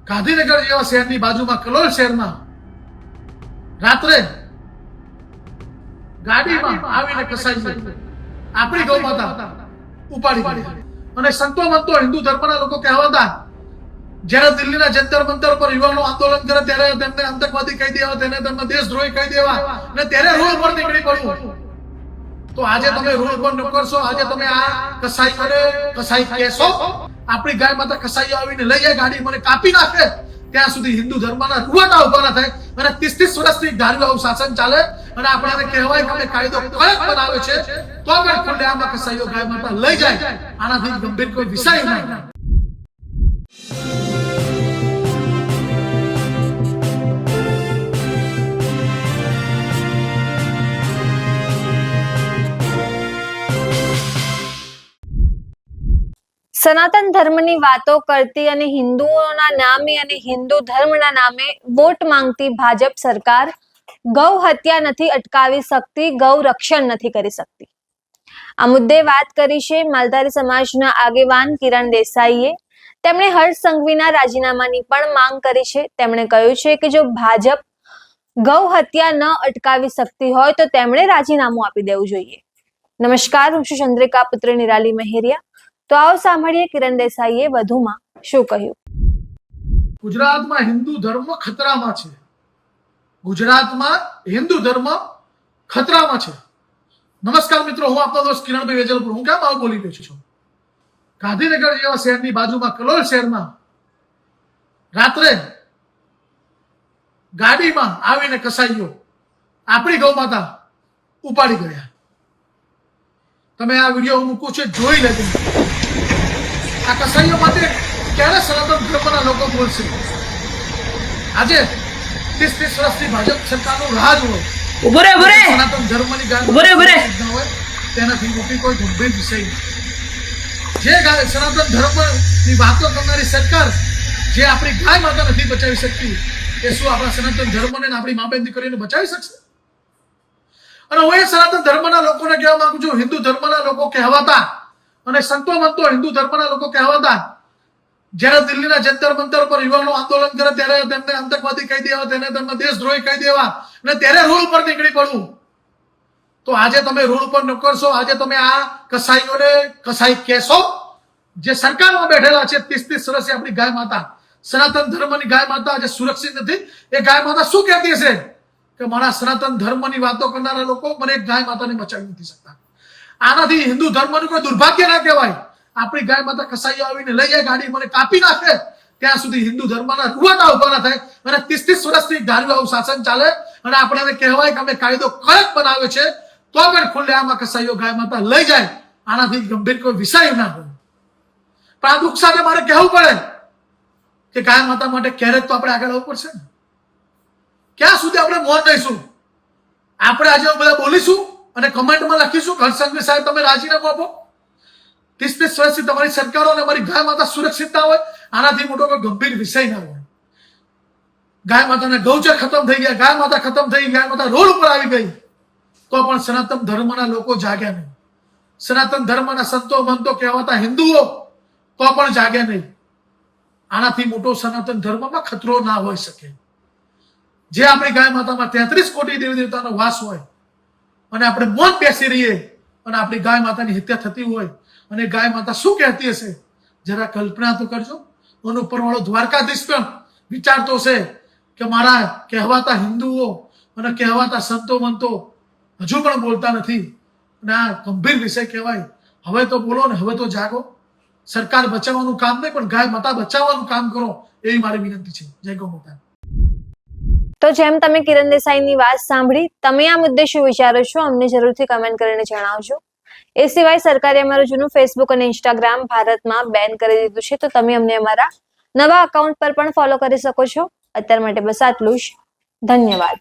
ગાંધીનગર જેવા શહેરની બાજુમાં કલોલ શહેરમાં રાત્રે ગાડીમાં આવીને કસાઈ આપણી ગૌ માતા ઉપાડી ગયા. અને સંતો મંતો હિન્દુ ધર્મના લોકો કહેવાતા જ્યારે દિલ્હીના જંતર મંતર પર યુવાનો આંદોલન કરે ત્યારે તેમને આતંકવાદી કહી દેવા, તેને તેમને દેશદ્રોહી કહી દેવા અને ત્યારે રોડ પર નીકળી પડવું. તો આજે તમે રોડ પર નીકળશો, આજે તમે આ કસાઈઓને કસાઈ કહેશો. આપણી ગાય માતા કસાઈઓ આવીને લઈ જાય ગાડી, મને કાપી નાખે ત્યાં સુધી હિન્દુ ધર્મના રૂવાટા ઉભા ના થાય. અને 30 વર્ષથી ધાર્યું શાસન ચાલે અને આપણને કહેવાય કે અમે કાયદો કડક બનાવ્યો છે, તો પણ ખુલ્લેઆમ કસાઈઓ ગાય માતા લઈ જાય. આનાથી ગંભીર કોઈ વિષય નહીં. સનાતન ધર્મની વાતો કરતી અને હિન્દુઓના નામે અને હિન્દુ ધર્મના નામે વોટ માંગતી ભાજપ સરકાર ગૌ હત્યા નથી અટકાવી શકતી, ગૌ રક્ષણ નથી કરી શકતી. આ મુદ્દે વાત કરી છે માલધારી સમાજના આગેવાન કિરણ દેસાઈએ. તેમણે હર્ષ સંઘવીના રાજીનામાની પણ માંગ કરી છે. તેમણે કહ્યું છે કે જો ભાજપ ગૌ હત્યા ન અટકાવી શકતી હોય તો તેમણે રાજીનામું આપી દેવું જોઈએ. નમસ્કાર, હું છું ચંદ્રિકા પુત્ર નિરાલી મહેરિયા. તો આવો સાંભળીએ કિરણ દેસાઈએ વધુમાં શું કહ્યું. ગુજરાતમાં હિન્દુ ધર્મ ખતરામાં છે. ગુજરાતમાં હિન્દુ ધર્મ ખતરામાં છે. નમસ્કાર મિત્રો, હું આપનો દોસ્ત કિરણભાઈ વેજલપુર. હું કેમ આવું બોલી રહ્યો છું? ગાંધીનગર જેવા શહેરની બાજુમાં કલોલ શહેરમાં રાત્રે ગાડીમાં આવીને કસાઈઓ આપણી ગૌ માતા ઉપાડી ગયા. તમે આ વિડીયો મૂકું છે, જોઈ લેજો. આ કસાઈઓ માટે ક્યારે સનાતન ધર્મના લોકો બોલશે? આજે 30 વર્ષથી ભાજપ સરકારનું રાજ હોય, સનાતન ધર્મની ગાય હોય, તેનાથી મોટી કોઈ ગંભીર વિષય નહીં. જે સનાતન ધર્મની વાતો કરનારી સરકાર જે આપણી ગાય માતા નથી બચાવી શકતી, એ શું આપણા સનાતન ધર્મને આપણી મા બેન દીકરીને બચાવી શકશે? અને હું એ સનાતન ધર્મના લોકોને કહેવા માંગુ છું, હિન્દુ ધર્મના લોકો કહેવાતા અને સંતો મંતો હિન્દુ ધર્મના લોકો કહેવાતા જ્યારે દિલ્હીના જંતર મંતર પર યુવાનો આંદોલન કરે ત્યારે તેમને આતંકવાદી કહી દેવા, તેને તેમને દેશદ્રોહી કહી દેવા અને ત્યારે રોડ પર નીકળી પડવું. તો આજે તમે રોડ પર નીકળશો, આજે તમે આ કસાઈઓને કસાઈ કહેશો. જે સરકારમાં બેઠેલા છે 30 વર્ષથી આપણી ગાય માતા, સનાતન ધર્મની ગાય માતા આજે સુરક્ષિત નથી. એ ગાય માતા શું કહેતી હશે કે મારા સનાતન ધર્મની વાતો કરનારા લોકો મને એક ગાય માતાને બચાવી નથી શકતા? આનાથી હિન્દુ ધર્મનું કોઈ દુર્ભાગ્ય ના કહેવાય. આપણી ગાય માતા કસાઈઓ આવીને લઈ જાય ગાડી, મને કાપી નાખે ત્યાં સુધી હિન્દુ ધર્મના રૂવાટા ઉભા ના થાય. અને 30 વર્ષથી ધાર્યું શાસન ચાલે અને આપણને કહેવાય કે અમે કાયદો કડક બનાવ્યો છે, તો પણ ખુલ્લેઆમ કસાઈઓ ગાય માતા લઈ જાય. આનાથી ગંભીર કોઈ વિષય ના હોય. પણ આ દુઃખ સાથે મારે કહેવું પડે કે ગાય માતા માટે ક્યારેક તો આપણે આગળ આવવું પડશે ને. ક્યાં સુધી આપણે મૌન રહીશું? આપણે આજે બધા બોલીશું અને કમેન્ટમાં લખીશું કે હર્ષ સંઘવી સાહેબ તમે રાજીનામું આપો. 30 વર્ષથી તમારી સરકારો અને અમારી ગાય માતા સુરક્ષિત ના હોય, આનાથી મોટો કોઈ ગંભીર વિષય ના હોય. ગાય માતાના ગૌચર ખતમ થઈ ગયા, ગાય માતા ખતમ થઈ, ગાય માતા રોડ ઉપર આવી ગઈ, તો પણ સનાતન ધર્મના લોકો જાગ્યા નહીં. સનાતન ધર્મના સંતો મંતો કહેવાતા હિન્દુઓ તો પણ જાગ્યા નહીં. આનાથી મોટો સનાતન ધર્મમાં ખતરો ના હોઈ શકે. જે આપણી ગાય માતામાં 33 કોટી દેવી દેવતાનો વાસ હોય અને આપણે મૌન બેસી રહીએ અને આપણી ગાય માતાની હત્યા થતી હોય, અને ગાય માતા શું કહેતી હશે જરા કલ્પના તો કરજો. એનો ઉપરવાળો દ્વારકાધીશ પણ વિચારતો છે કે મારા કહેવાતા હિન્દુઓ અને કહેવાતા સંતો મંતો હજુ પણ બોલતા નથી. અને આ ગંભીર વિષય કહેવાય. હવે તો બોલો ને, હવે તો જાગો. સરકાર બચાવવાનું કામ નહીં પણ ગાય માતા બચાવવાનું કામ કરો, એવી મારી વિનંતી છે. જય ગૌ માતા. તો જેમ તમે કિરણ દેસાઈની વાત સાંભળી, તમે આ મુદ્દે શું વિચારો છો અમને જરૂરથી કમેન્ટ કરીને જણાવજો. એ સિવાય સરકારે અમારું જૂનું ફેસબુક અને ઇન્સ્ટાગ્રામ ભારતમાં બેન કરી દીધું છે, તો તમે અમને અમારા નવા અકાઉન્ટ પર પણ ફોલો કરી શકો છો. અત્યાર માટે બસ આટલું જ. ધન્યવાદ.